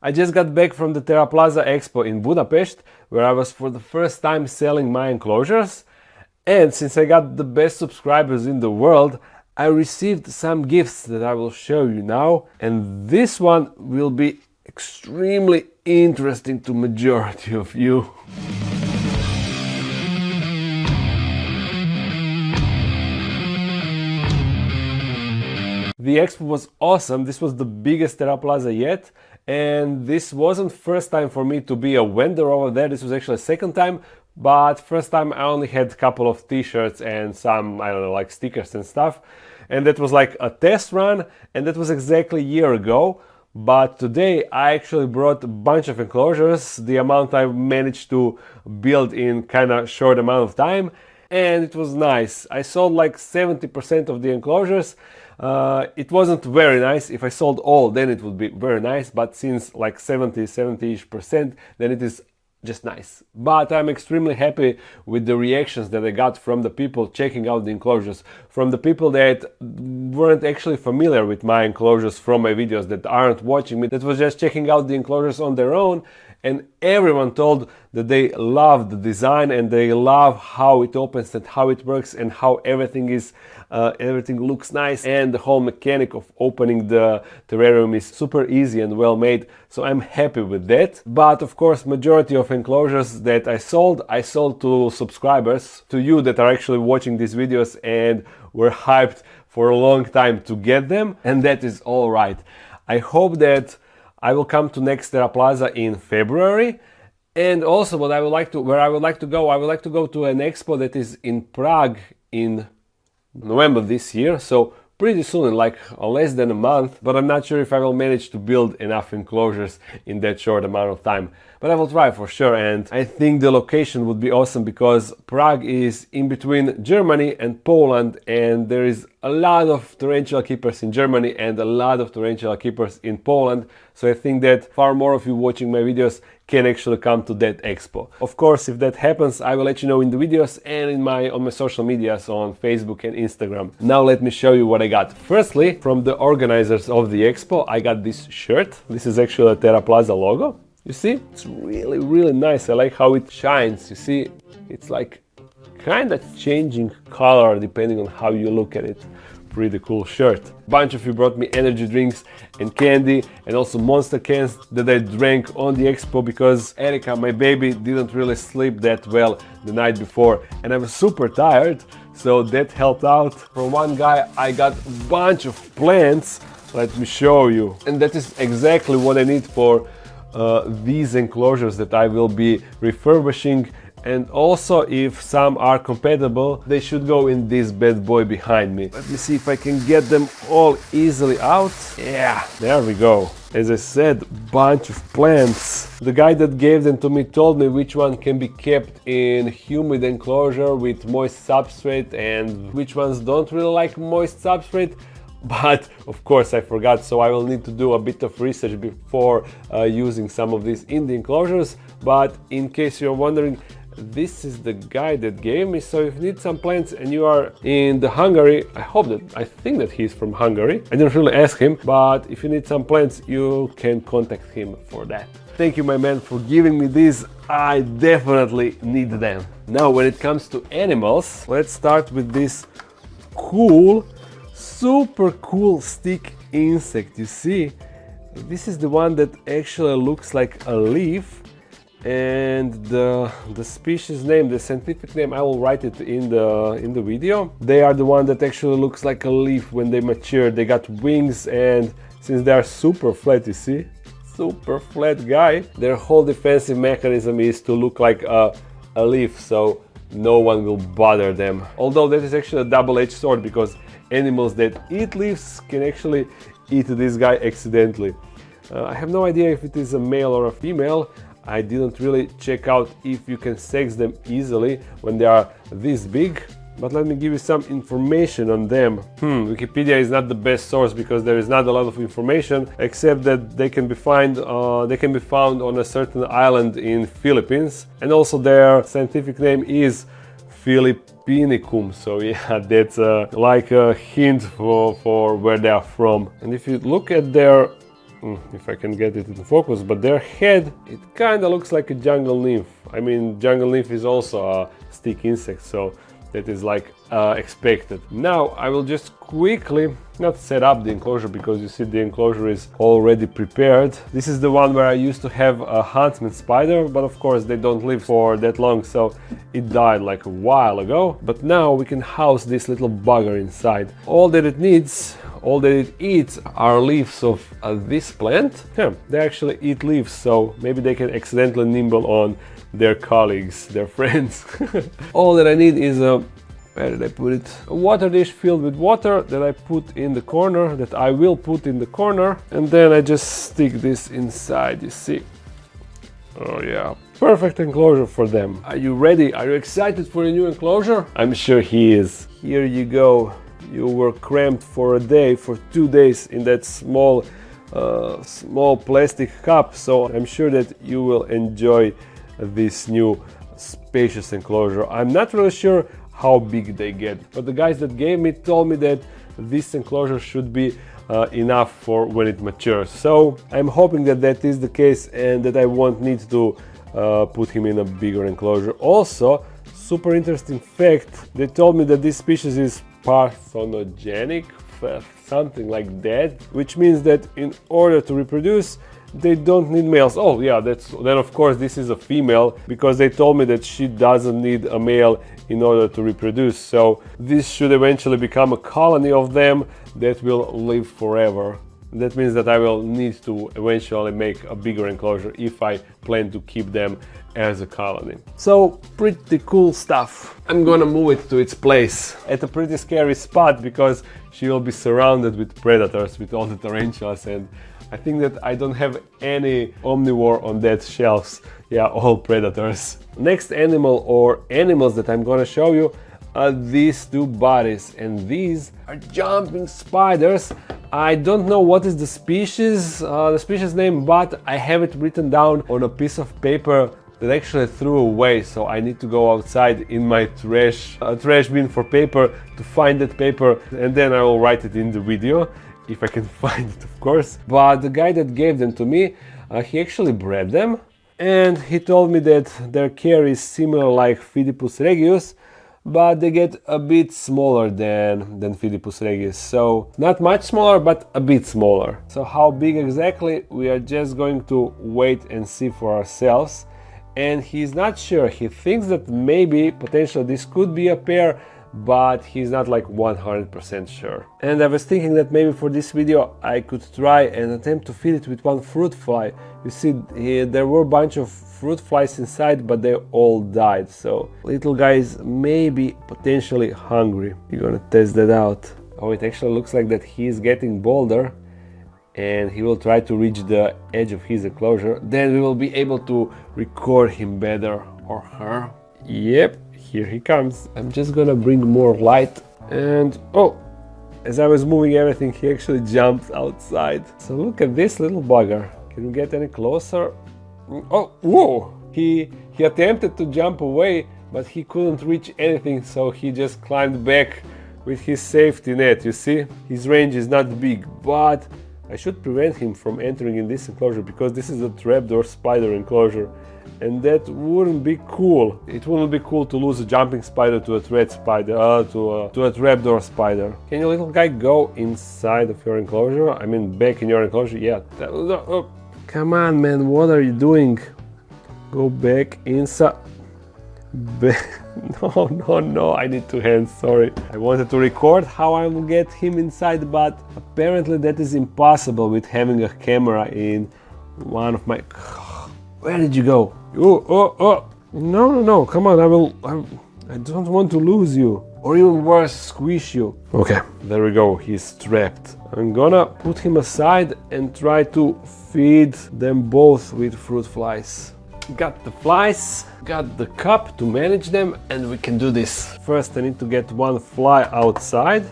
I just got back from the Terraplaza Expo in Budapest, where I was for the first time selling my enclosures. And since I got the best subscribers in the world, I received some gifts that I will show you now. And this one will be extremely interesting to majority of you. The expo was awesome. This was the biggest Terraplaza yet, and this wasn't first time for me to be a vendor over there. This was actually second time, but first time I only had a couple of t-shirts and some, I don't know, like stickers and stuff, and that was like a test run, and that was exactly a year ago. But today I actually brought a bunch of enclosures, the amount I managed to build in kind of short amount of time, and it was nice. I sold like 70% of the enclosures. It wasn't very nice. If I sold all, then it would be very nice, but since like 70-ish%, then it is just nice. But I'm extremely happy with the reactions that I got from the people checking out the enclosures, from the people that weren't actually familiar with my enclosures from my videos, that aren't watching me, that was just checking out the enclosures on their own. And everyone told that they love the design and they love how it opens and how it works and how everything is, everything looks nice, and the whole mechanic of opening the terrarium is super easy and well made. So I'm happy with that. But of course, majority of enclosures that I sold to subscribers, to you that are actually watching these videos and were hyped for a long time to get them, and that is all right. I hope that I will come to next Terraplaza in February, and also where I would like to go to an expo that is in Prague in November this year, so pretty soon, in like less than a month, but I'm not sure if I will manage to build enough enclosures in that short amount of time. But I will try for sure, and I think the location would be awesome because Prague is in between Germany and Poland, and there is a lot of tarantula keepers in Germany and a lot of tarantula keepers in Poland. So I think that far more of you watching my videos can actually come to that expo. Of course, if that happens, I will let you know in the videos and on my social medias on Facebook and Instagram. Now let me show you what I got. Firstly, from the organizers of the expo, I got this shirt. This is actually a Terraplaza logo. You see, it's really nice. I like how it shines. You see, it's like kind of changing color depending on how you look at it. Pretty cool shirt. Bunch of you brought me energy drinks and candy, and also monster cans that I drank on the expo because Erika, my baby, didn't really sleep that well the night before, and I was super tired, so that helped out. From one guy I got a bunch of plants. Let me show you, and that is exactly what I need for these enclosures that I will be refurbishing. And also, if some are compatible, they should go in this bad boy behind me. Let me see if I can get them all easily out. Yeah, there we go. As I said, bunch of plants. The guy that gave them to me told me which one can be kept in humid enclosure with moist substrate and which ones don't really like moist substrate. But of course I forgot, so I will need to do a bit of research before using some of these in the enclosures. But in case you're wondering, this is the guy that gave me. So if you need some plants and you are in Hungary, I think that he's from Hungary. I didn't really ask him, but if you need some plants, you can contact him for that. Thank you, my man, for giving me these. I definitely need them. Now, when it comes to animals, let's start with this super cool stick insect. You see, this is the one that actually looks like a leaf, and the species name, the scientific name, I will write it in the video. They are the one that actually looks like a leaf when they mature. They got wings, and since they are super flat, you see, super flat guy, their whole defensive mechanism is to look like a leaf, so no one will bother them. Although that is actually a double-edged sword, because animals that eat leaves can actually eat this guy accidentally. I have no idea if it is a male or a female. I didn't really check out if you can sex them easily when they are this big, but let me give you some information on them. Wikipedia is not the best source because there is not a lot of information, except that they can be found on a certain island in Philippines, and also their scientific name is philippinicum. So yeah, that's like a hint for where they are from. And if you look at their if I can get it in focus, but their head, it kind of looks like a jungle nymph. I mean, jungle nymph is also a stick insect, so that is like expected. Now I will just quickly not set up the enclosure, because you see the enclosure is already prepared. This is the one where I used to have a huntsman spider, but of course they don't live for that long, so it died like a while ago. But now we can house this little bugger inside. All that it needs, all that it eats are leaves of this plant. Yeah, they actually eat leaves, so maybe they can accidentally nibble on their colleagues, their friends. All that I need is a, where did I put it? A water dish filled with water that I put in the corner, that I will put in the corner, and then I just stick this inside, you see. Oh yeah, perfect enclosure for them. Are you ready? Are you excited for a new enclosure? I'm sure he is. Here you go. You were cramped for a day, for 2 days in that small plastic cup, so I'm sure that you will enjoy this new spacious enclosure. I'm not really sure how big they get, but the guys that gave me told me that this enclosure should be enough for when it matures. So I'm hoping that that is the case and that I won't need to put him in a bigger enclosure. Also, super interesting fact, they told me that this species is parthenogenic, something like that, which means that in order to reproduce they don't need males. Oh yeah, then of course this is a female, because they told me that she doesn't need a male in order to reproduce. So this should eventually become a colony of them that will live forever. That means that I will need to eventually make a bigger enclosure if I plan to keep them as a colony. So pretty cool stuff. I'm gonna move it to its place at a pretty scary spot, because she will be surrounded with predators, with all the tarantulas, and I think that I don't have any omnivore on that shelves. Yeah, all predators. Next animal or animals that I'm gonna show you are these two bodies, and these are jumping spiders. I don't know what is the species name, but I have it written down on a piece of paper that I actually threw away, so I need to go outside in my trash bin for paper to find that paper, and then I will write it in the video, if I can find it, of course. But the guy that gave them to me, he actually bred them, and he told me that their care is similar like Phidippus regius, but they get a bit smaller than Phidippus regius. So not much smaller, but a bit smaller. So how big exactly, we are just going to wait and see for ourselves. And he's not sure. He thinks that maybe potentially this could be a pair, but he's not like 100% sure. And I was thinking that maybe for this video I could try and attempt to feed it with one fruit fly. You see, there were a bunch of fruit flies inside, but they all died, so little guy is maybe potentially hungry. We're gonna test that out. Oh, it actually looks like that he's getting bolder, and he will try to reach the edge of his enclosure. Then we will be able to record him better, or her. Yep, here he comes. I'm just gonna bring more light, and oh, as I was moving everything, he actually jumped outside. So look at this little bugger. Can we get any closer? Oh, whoa! He attempted to jump away, but he couldn't reach anything, so he just climbed back with his safety net. You see, his range is not big, but I should prevent him from entering in this enclosure, because this is a trapdoor spider enclosure, and that wouldn't be cool. It wouldn't be cool to lose a jumping spider to a thread spider, to a trapdoor spider. Can you little guy go inside of your enclosure? I mean, back in your enclosure? Yeah. Oh, come on, man, what are you doing? Go back inside. No, I need two hands, sorry. I wanted to record how I will get him inside, but apparently that is impossible with having a camera in one of my... Where did you go? Oh, no, come on, I don't want to lose you. Or even worse, squish you. Okay, there we go, he's trapped. I'm gonna put him aside and try to feed them both with fruit flies. Got the flies, got the cup to manage them, and we can do this. First I need to get one fly outside.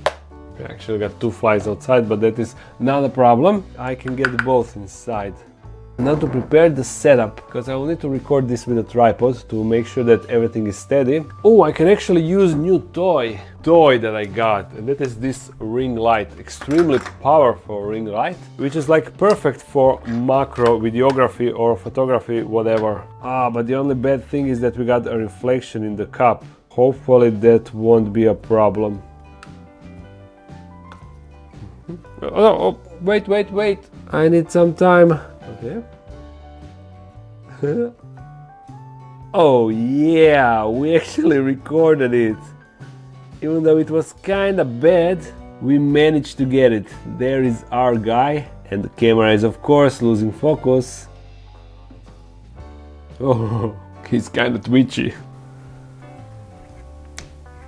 I actually got two flies outside, but that is not a problem. I can get both inside. Now to prepare the setup, because I will need to record this with a tripod to make sure that everything is steady. Oh, I can actually use new toy that I got, and that is this ring light, extremely powerful ring light, which is like perfect for macro videography or photography, whatever. But the only bad thing is that we got a reflection in the cup. Hopefully that won't be a problem. Oh, wait, I need some time. Okay. Oh yeah, we actually recorded it. Even though it was kinda bad, we managed to get it. There is our guy, and the camera is of course losing focus. Oh, he's kinda twitchy.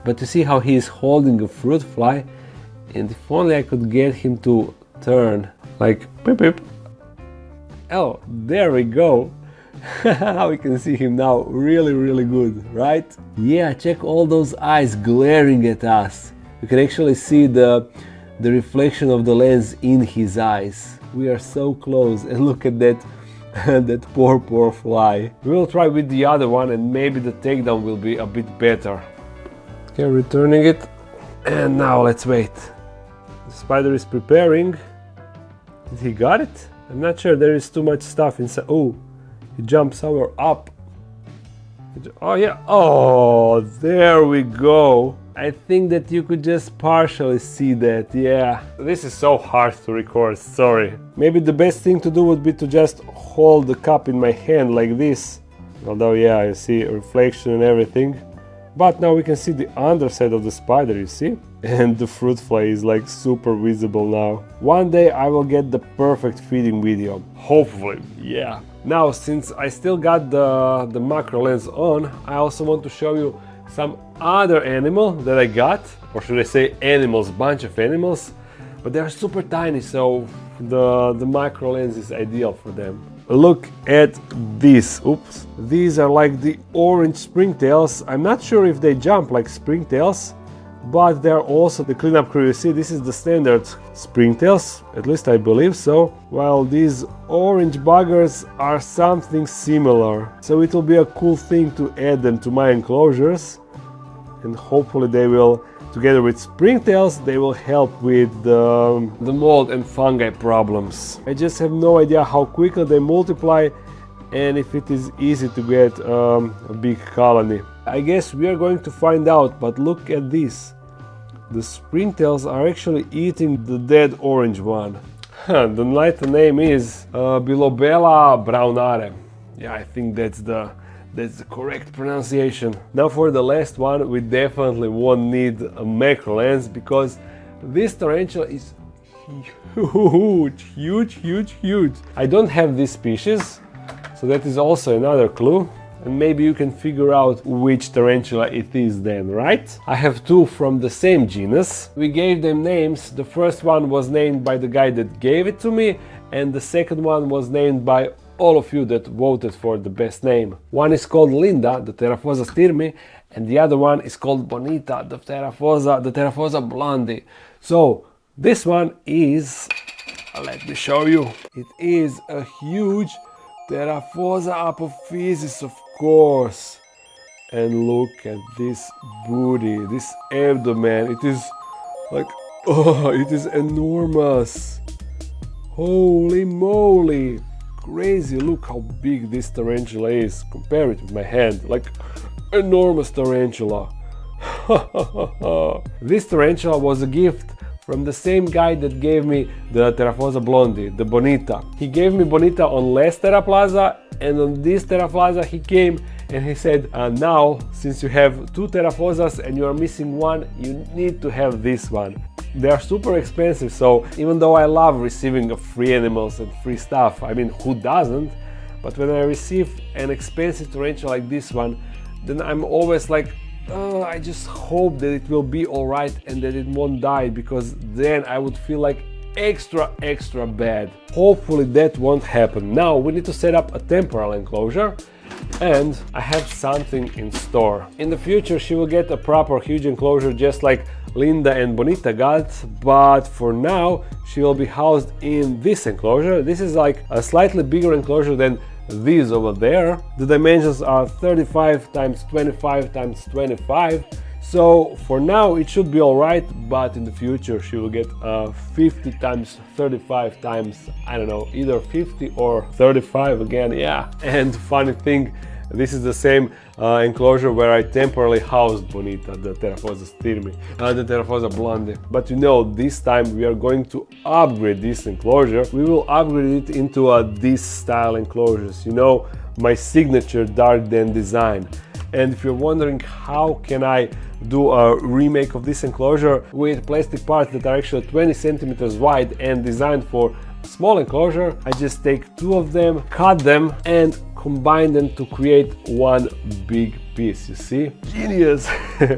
But to see how he is holding a fruit fly, and if only I could get him to turn, like beep beep. Oh, there we go. We can see him now really good, right? Yeah, check all those eyes glaring at us. You can actually see the reflection of the lens in his eyes. We are so close, and look at that that poor fly. We will try with the other one, and maybe the takedown will be a bit better. Okay, returning it, and now let's wait. The spider is preparing. Did he got it? I'm not sure, there is too much stuff inside. Oh, he jumped somewhere up. Oh yeah, oh, there we go. I think that you could just partially see that, yeah. This is so hard to record, sorry. Maybe the best thing to do would be to just hold the cup in my hand like this. Although yeah, you see a reflection and everything. But now we can see the underside of the spider, you see? And the fruit fly is like super visible now. One day I will get the perfect feeding video. Hopefully, yeah. Now, since I still got the macro lens on, I also want to show you some other animal that I got. Or should I say animals, bunch of animals. But they're super tiny, so the macro lens is ideal for them. Look at this. Oops. These are like the orange springtails. I'm not sure if they jump like springtails, but they're also the cleanup crew. You see, this is the standard springtails, at least I believe so, while these orange buggers are something similar. So it will be a cool thing to add them to my enclosures, and hopefully they will, together with springtails, they will help with the mold and fungi problems. I just have no idea how quickly they multiply and if it is easy to get a big colony. I guess we are going to find out, but look at this. The springtails are actually eating the dead orange one. The name is Bilobella braunerae. Yeah, I think that's the correct pronunciation. Now for the last one, we definitely won't need a macro lens because this tarantula is huge. I don't have this species, so that is also another clue. And maybe you can figure out which tarantula it is then, right? I have two from the same genus. We gave them names. The first one was named by the guy that gave it to me, and the second one was named by all of you that voted for the best name. One is called Linda, the Theraphosa stirmi, and the other one is called Bonita, the Theraphosa blondie. So this one is, let me show you, it is a huge Theraphosa apophysis, of course. And look at this booty, this abdomen, it is like, oh, it is enormous. Holy moly. Crazy, look how big this tarantula is. Compare it with my hand, like enormous tarantula. This tarantula was a gift from the same guy that gave me the Theraphosa blondie, the Bonita. He gave me Bonita on last terraplaza, and on this terraplaza he came and he said, now since you have two Theraphosas and you are missing one, you need to have this one. They are super expensive, so even though I love receiving free animals and free stuff, I mean, who doesn't? But when I receive an expensive tarantula like this one, then I'm always like, I just hope that it will be alright and that it won't die, because then I would feel like extra bad. Hopefully that won't happen. Now we need to set up a temporal enclosure, And I have something in store. In the future she will get a proper huge enclosure just like Linda and Bonita got, but for now she will be housed in this enclosure. This is like a slightly bigger enclosure than these over there. The dimensions are 35 times 25 times 25. So for now it should be alright, but in the future she will get 50 times 35 times, I don't know, either 50 or 35 again, yeah. And funny thing, this is the same enclosure where I temporarily housed Bonita, the Theraphosa styrmi, the Theraphosa blondie. But you know, this time we are going to upgrade this enclosure. We will upgrade it into this style enclosures, you know, my signature dark den design. And if you're wondering how can I do a remake of this enclosure with plastic parts that are actually 20 centimeters wide and designed for small enclosure, I just take two of them, cut them and combine them to create one big piece, you see? Genius!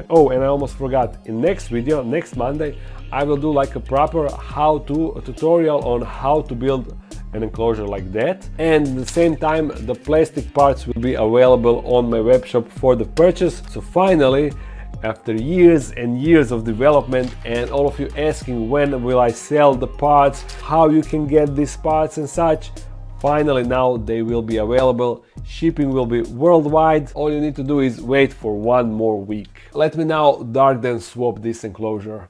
Oh, and I almost forgot, in next video, next Monday, I will do like a proper how-to tutorial on how to build an enclosure like that, and at the same time the plastic parts will be available on my webshop for the purchase. So finally, after years and years of development and all of you asking when will I sell the parts, how you can get these parts and such, finally now they will be available. Shipping will be worldwide. All you need to do is wait for one more week. Let me now dark den swap this enclosure.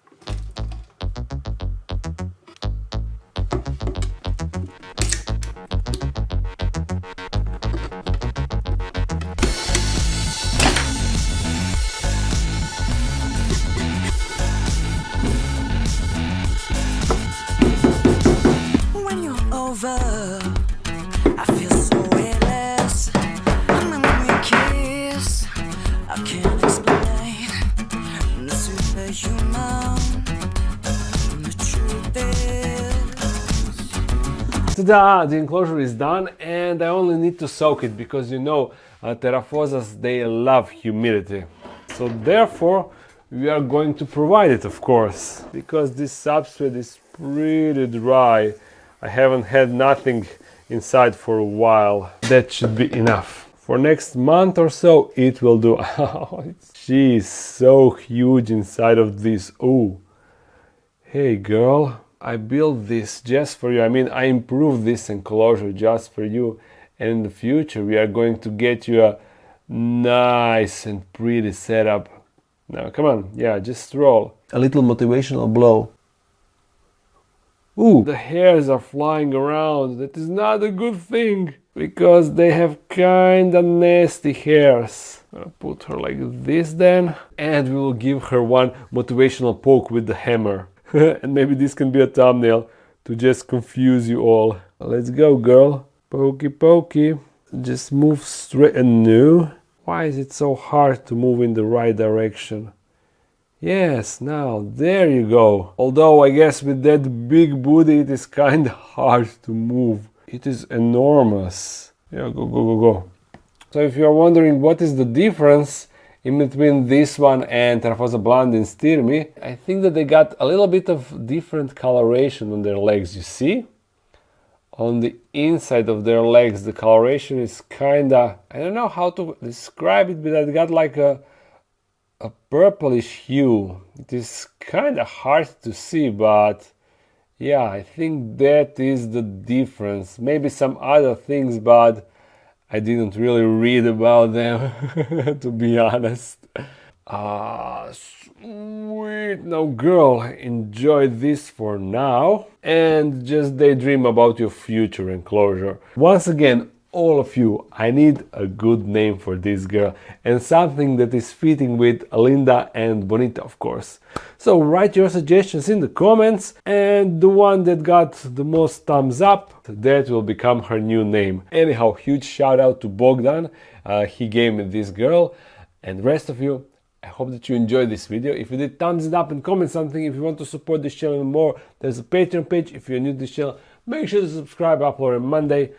I feel so weightless. I'm a kiss. I can't explain the superhuman. The truth is, Ta-da! The enclosure is done and I only need to soak it because you know Theraphosas, they love humidity. So therefore we are going to provide it, of course, because this substrate is pretty dry. I haven't had nothing inside for a while. That should be enough. For next month or so, it will do. She is so huge inside of this. Oh, hey girl, I built this just for you. I mean, I improved this enclosure just for you. And in the future, we are going to get you a nice and pretty setup. Now, come on, yeah, just roll. A little motivational blow. Ooh, the hairs are flying around. That is not a good thing because they have kinda nasty hairs. I'll put her like this then, and we will give her one motivational poke with the hammer. And maybe this can be a thumbnail to just confuse you all. Let's go, girl. Pokey pokey. Just move straight. And no. Why is it so hard to move in the right direction? Yes, now, there you go. Although I guess with that big booty it is kind of hard to move. It is enormous. Yeah, go, go, go, go. So if you are wondering what is the difference in between this one and Theraphosa blondie and styrmi, I think that they got a little bit of different coloration on their legs, you see? On the inside of their legs the coloration is kinda, I don't know how to describe it, but it got like a purplish hue. It is kind of hard to see, but yeah, I think that is the difference. Maybe some other things, but I didn't really read about them, to be honest. Sweet. Now, girl, enjoy this for now and just daydream about your future enclosure. Once again, all of you, I need a good name for this girl and something that is fitting with Linda and Bonita, of course. So write your suggestions in the comments, and the one that got the most thumbs up, that will become her new name. Anyhow, huge shout out to Bogdan, he gave me this girl, and the rest of you, I hope that you enjoyed this video. If you did, thumbs it up and comment something. If you want to support this channel more, there's a Patreon page. If you're new to this channel, make sure to subscribe. Upload on Monday,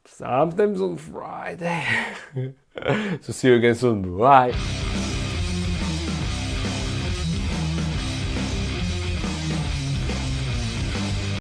sometimes on Friday. So see you again soon. Bye.